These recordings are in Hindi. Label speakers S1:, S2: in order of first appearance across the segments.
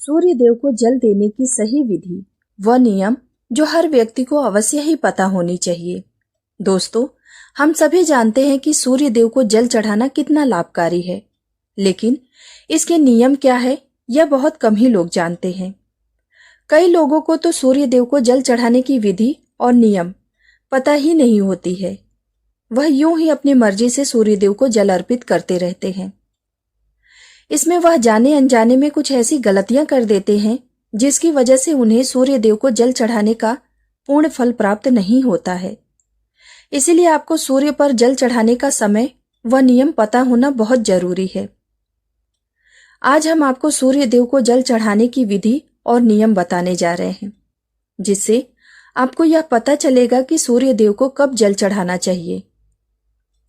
S1: सूर्य देव को जल देने की सही विधि व नियम जो हर व्यक्ति को अवश्य ही पता होनी चाहिए। दोस्तों, हम सभी जानते हैं कि सूर्य देव को जल चढ़ाना कितना लाभकारी है, लेकिन इसके नियम क्या है यह बहुत कम ही लोग जानते हैं। कई लोगों को तो सूर्य देव को जल चढ़ाने की विधि और नियम पता ही नहीं होती है। वह यूं ही अपनी मर्जी से सूर्य देव को जल अर्पित करते रहते हैं। इसमें वह जाने अनजाने में कुछ ऐसी गलतियां कर देते हैं जिसकी वजह से उन्हें सूर्य देव को जल चढ़ाने का पूर्ण फल प्राप्त नहीं होता है। इसीलिए आपको सूर्य पर जल चढ़ाने का समय व नियम पता होना बहुत जरूरी है। आज हम आपको सूर्य देव को जल चढ़ाने की विधि और नियम बताने जा रहे हैं, जिससे आपको यह पता चलेगा कि सूर्य देव को कब जल चढ़ाना चाहिए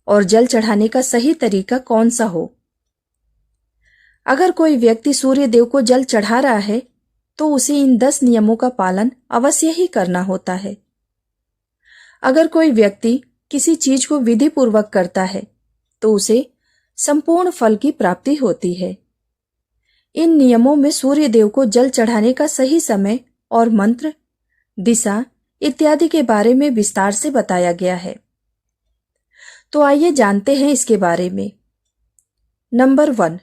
S1: और जल चढ़ाने का सही तरीका कौन सा हो। अगर कोई व्यक्ति सूर्य देव को जल चढ़ा रहा है तो उसे इन 10 नियमों का पालन अवश्य ही करना होता है। अगर कोई व्यक्ति किसी चीज को विधि पूर्वक करता है तो उसे संपूर्ण फल की प्राप्ति होती है। इन नियमों में सूर्य देव को जल चढ़ाने का सही समय और मंत्र, दिशा इत्यादि के बारे में विस्तार से बताया गया है। तो आइए जानते हैं इसके बारे में। नंबर 1,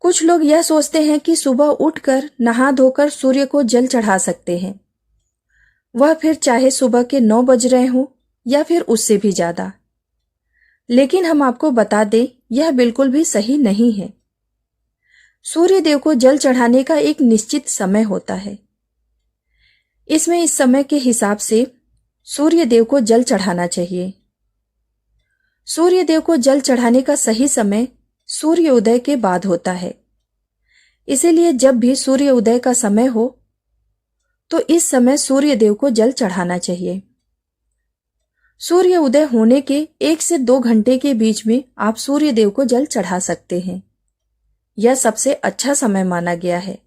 S1: कुछ लोग यह सोचते हैं कि सुबह उठकर नहा धोकर सूर्य को जल चढ़ा सकते हैं, वह फिर चाहे सुबह के 9 बज रहे हों या फिर उससे भी ज्यादा। लेकिन हम आपको बता दें, यह बिल्कुल भी सही नहीं है। सूर्य देव को जल चढ़ाने का एक निश्चित समय होता है। इसमें इस समय के हिसाब से सूर्य देव को जल चढ़ाना चाहिए। सूर्य देव को जल चढ़ाने का सही समय सूर्य उदय के बाद होता है। इसीलिए जब भी सूर्य उदय का समय हो तो इस समय सूर्य देव को जल चढ़ाना चाहिए। सूर्य उदय होने के 1 से 2 घंटे के बीच में आप सूर्य देव को जल चढ़ा सकते हैं। यह सबसे अच्छा समय माना गया है।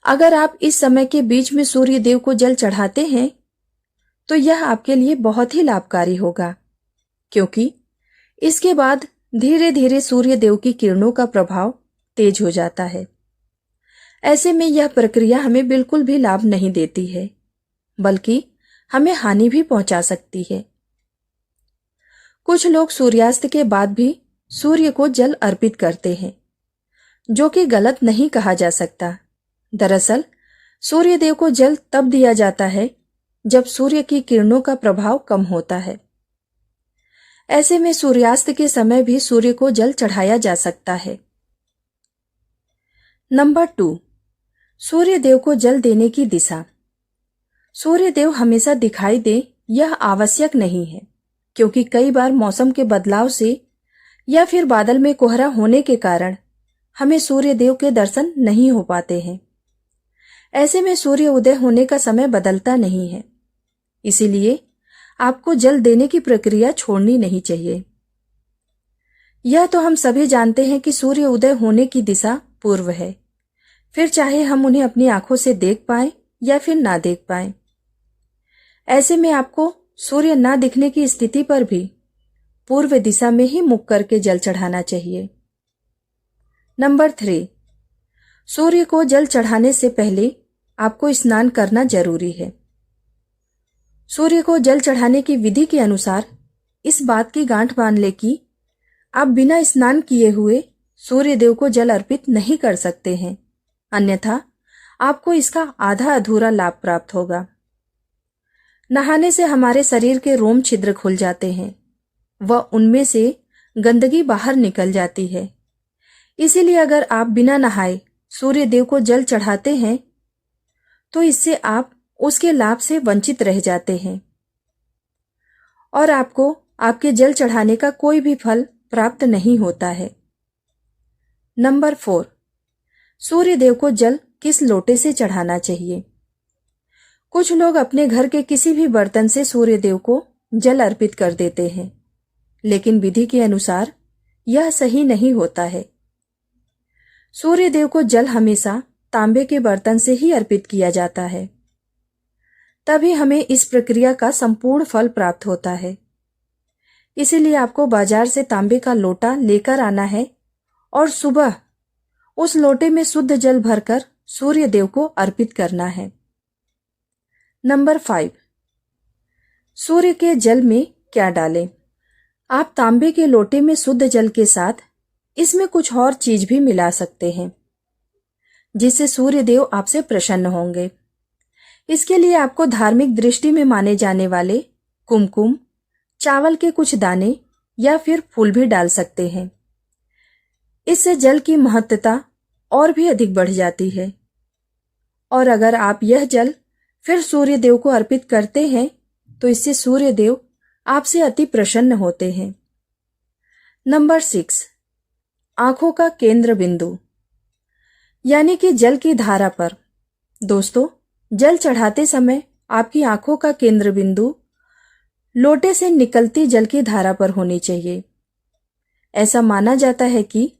S1: अगर आप इस समय के बीच में सूर्य देव को जल चढ़ाते हैं तो यह आपके लिए बहुत ही लाभकारी होगा, क्योंकि इसके बाद धीरे धीरे सूर्य देव की किरणों का प्रभाव तेज हो जाता है। ऐसे में यह प्रक्रिया हमें बिल्कुल भी लाभ नहीं देती है, बल्कि हमें हानि भी पहुंचा सकती है। कुछ लोग सूर्यास्त के बाद भी सूर्य को जल अर्पित करते हैं, जो कि गलत नहीं कहा जा सकता। दरअसल सूर्य देव को जल तब दिया जाता है जब सूर्य की किरणों का प्रभाव कम होता है। ऐसे में सूर्यास्त के समय भी सूर्य को जल चढ़ाया जा सकता है। नंबर 2, सूर्य देव को जल देने की दिशा। सूर्य देव हमेशा दिखाई दे यह आवश्यक नहीं है, क्योंकि कई बार मौसम के बदलाव से या फिर बादल में कोहरा होने के कारण हमें सूर्य देव के दर्शन नहीं हो पाते हैं। ऐसे में सूर्य उदय होने का समय बदलता नहीं है, इसीलिए आपको जल देने की प्रक्रिया छोड़नी नहीं चाहिए। यह तो हम सभी जानते हैं कि सूर्य उदय होने की दिशा पूर्व है, फिर चाहे हम उन्हें अपनी आंखों से देख पाएं या फिर ना देख पाएं। ऐसे में आपको सूर्य ना दिखने की स्थिति पर भी पूर्व दिशा में ही मुख करके जल चढ़ाना चाहिए। नंबर 3, सूर्य को जल चढ़ाने से पहले आपको स्नान करना जरूरी है। सूर्य को जल चढ़ाने की विधि के अनुसार इस बात की गांठ बांध ले कि आप बिना स्नान किए हुए सूर्य देव को जल अर्पित नहीं कर सकते हैं, अन्यथा आपको इसका आधा अधूरा लाभ प्राप्त होगा। नहाने से हमारे शरीर के रोम छिद्र खुल जाते हैं व उनमें से गंदगी बाहर निकल जाती है। इसीलिए अगर आप बिना नहाए सूर्य देव को जल चढ़ाते हैं तो इससे आप उसके लाभ से वंचित रह जाते हैं और आपको आपके जल चढ़ाने का कोई भी फल प्राप्त नहीं होता है। नंबर 4, सूर्य देव को जल किस लोटे से चढ़ाना चाहिए। कुछ लोग अपने घर के किसी भी बर्तन से सूर्य देव को जल अर्पित कर देते हैं, लेकिन विधि के अनुसार यह सही नहीं होता है। सूर्य देव को जल हमेशा तांबे के बर्तन से ही अर्पित किया जाता है, तभी हमें इस प्रक्रिया का संपूर्ण फल प्राप्त होता है। इसीलिए आपको बाजार से तांबे का लोटा लेकर आना है और सुबह उस लोटे में शुद्ध जल भरकर सूर्य देव को अर्पित करना है। नंबर 5, सूर्य के जल में क्या डालें? आप तांबे के लोटे में शुद्ध जल के साथ इसमें कुछ और चीज भी मिला सकते हैं, जिससे सूर्य देव आपसे प्रसन्न होंगे। इसके लिए आपको धार्मिक दृष्टि में माने जाने वाले कुमकुम, चावल के कुछ दाने या फिर फूल भी डाल सकते हैं। इससे जल की महत्ता और भी अधिक बढ़ जाती है। और अगर आप यह जल फिर सूर्य देव को अर्पित करते हैं तो इससे सूर्य देव आपसे अति प्रसन्न होते हैं। नंबर 6, आंखों का केंद्र बिंदु यानी कि जल की धारा पर। दोस्तों, जल चढ़ाते समय आपकी आंखों का केंद्र बिंदु लोटे से निकलती जल की धारा पर होनी चाहिए। ऐसा माना जाता है कि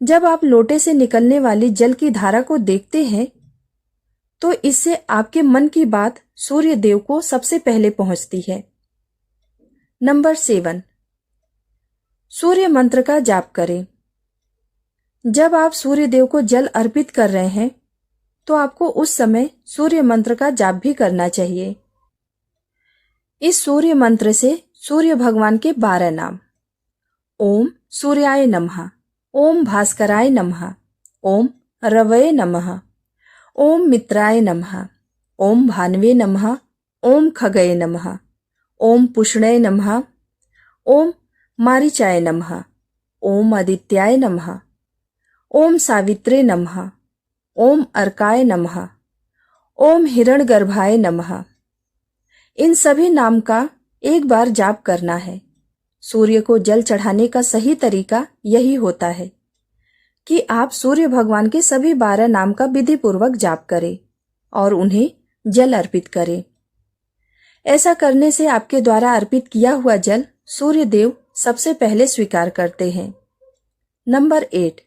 S1: जब आप लोटे से निकलने वाली जल की धारा को देखते हैं तो इससे आपके मन की बात सूर्य देव को सबसे पहले पहुंचती है। नंबर 7, सूर्य मंत्र का जाप करें। जब आप सूर्य देव को जल अर्पित कर रहे हैं तो आपको उस समय सूर्य मंत्र का जाप भी करना चाहिए। इस सूर्य मंत्र से सूर्य भगवान के 12 नाम, ओम सूर्याय नमः, ओम भास्कराय नमः, ओम रवये नमः, ओम मित्राय नमः, ओम भानवे नमः, ओम खगये नमः, ओम पुष्णये नमः, ओम मारीचाय नमः, ओम आदित्याय नमः, ओम सावित्रे नमः, ओम अर्काय नमः, ओम हिरण्यगर्भाय नमः। इन सभी नाम का एक बार जाप करना है। सूर्य को जल चढ़ाने का सही तरीका यही होता है कि आप सूर्य भगवान के सभी 12 नाम का विधि पूर्वक जाप करें और उन्हें जल अर्पित करें। ऐसा करने से आपके द्वारा अर्पित किया हुआ जल सूर्य देव सबसे पहले स्वीकार करते हैं। नंबर 8,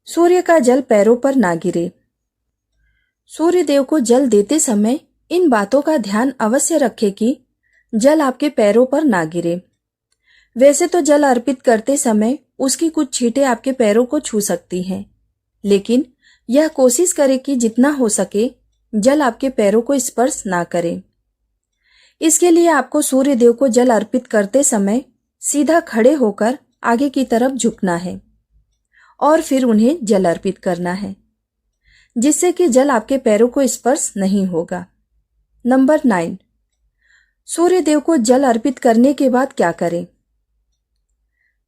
S1: सूर्य का जल पैरों पर ना गिरे। सूर्य देव को जल देते समय इन बातों का ध्यान अवश्य रखें कि जल आपके पैरों पर ना गिरे। वैसे तो जल अर्पित करते समय उसकी कुछ छींटें आपके पैरों को छू सकती हैं, लेकिन यह कोशिश करें कि जितना हो सके जल आपके पैरों को स्पर्श ना करे। इसके लिए आपको सूर्य देव को जल अर्पित करते समय सीधा खड़े होकर आगे की तरफ झुकना है और फिर उन्हें जल अर्पित करना है, जिससे कि जल आपके पैरों को स्पर्श नहीं होगा। नंबर 9, सूर्य देव को जल अर्पित करने के बाद क्या करें?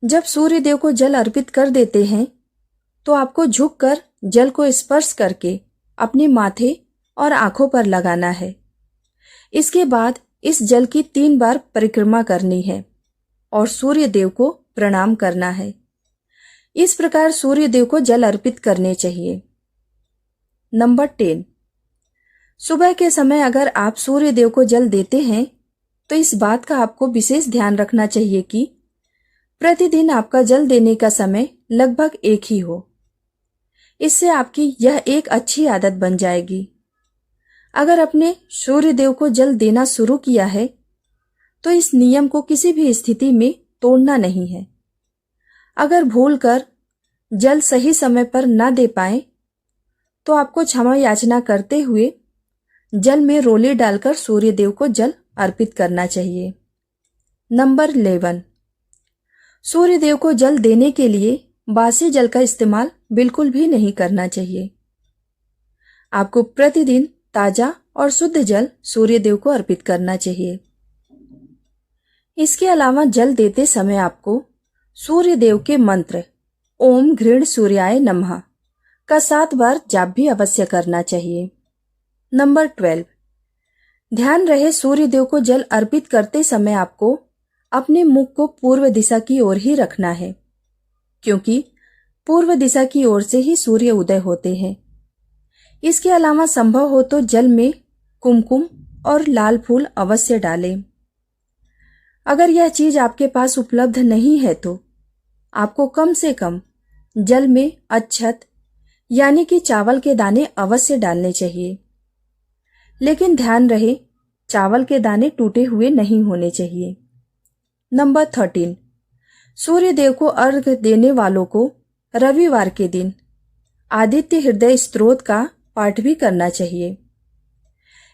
S1: जब सूर्य देव को जल अर्पित कर देते हैं तो आपको झुककर जल को स्पर्श करके अपने माथे और आंखों पर लगाना है। इसके बाद इस जल की 3 बार परिक्रमा करनी है और सूर्य देव को प्रणाम करना है। इस प्रकार सूर्य देव को जल अर्पित करने चाहिए। नंबर 10, सुबह के समय अगर आप सूर्य देव को जल देते हैं तो इस बात का आपको विशेष ध्यान रखना चाहिए कि प्रतिदिन आपका जल देने का समय लगभग एक ही हो। इससे आपकी यह एक अच्छी आदत बन जाएगी। अगर अपने सूर्य देव को जल देना शुरू किया है तो इस नियम को किसी भी स्थिति में तोड़ना नहीं है। अगर भूलकर जल सही समय पर ना दे पाए तो आपको क्षमा याचना करते हुए जल में रोली डालकर सूर्य देव को जल अर्पित करना चाहिए। नंबर 11, सूर्य देव को जल देने के लिए बासी जल का इस्तेमाल बिल्कुल भी नहीं करना चाहिए। आपको प्रतिदिन ताजा और शुद्ध जल सूर्य देव को अर्पित करना चाहिए। इसके अलावा जल देते समय आपको सूर्य देव के मंत्र ओम घृण सूर्याय नमः का 7 बार जाप भी अवश्य करना चाहिए। नंबर 12, ध्यान रहे सूर्य देव को जल अर्पित करते समय आपको अपने मुख को पूर्व दिशा की ओर ही रखना है, क्योंकि पूर्व दिशा की ओर से ही सूर्य उदय होते हैं। इसके अलावा संभव हो तो जल में कुमकुम और लाल फूल अवश्य डालें। अगर यह चीज आपके पास उपलब्ध नहीं है तो आपको कम से कम जल में अच्छत यानी कि चावल के दाने अवश्य डालने चाहिए, लेकिन ध्यान रहे चावल के दाने टूटे हुए नहीं होने चाहिए। नंबर 13, सूर्य देव को अर्घ्य देने वालों को रविवार के दिन आदित्य हृदय स्तोत्र का पाठ भी करना चाहिए।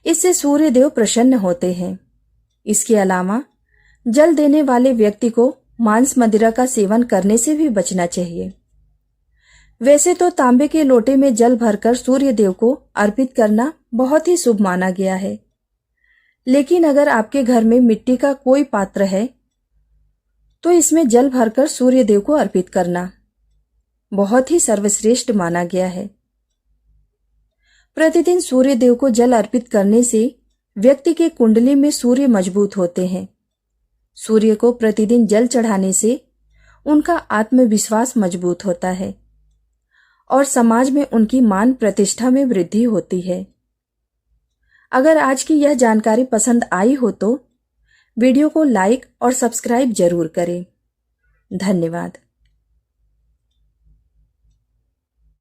S1: इससे सूर्य देव प्रसन्न होते हैं। इसके अलावा जल देने वाले व्यक्ति को मांस मदिरा का सेवन करने से भी बचना चाहिए। वैसे तो तांबे के लोटे में जल भरकर सूर्य देव को अर्पित करना बहुत ही शुभ माना गया है, लेकिन अगर आपके घर में मिट्टी का कोई पात्र है तो इसमें जल भरकर सूर्य देव को अर्पित करना बहुत ही सर्वश्रेष्ठ माना गया है। प्रतिदिन सूर्य देव को जल अर्पित करने से व्यक्ति के कुंडली में सूर्य मजबूत होते हैं। सूर्य को प्रतिदिन जल चढ़ाने से उनका आत्मविश्वास मजबूत होता है और समाज में उनकी मान प्रतिष्ठा में वृद्धि होती है। अगर आज की यह जानकारी पसंद आई हो तो वीडियो को लाइक और सब्सक्राइब जरूर करें। धन्यवाद।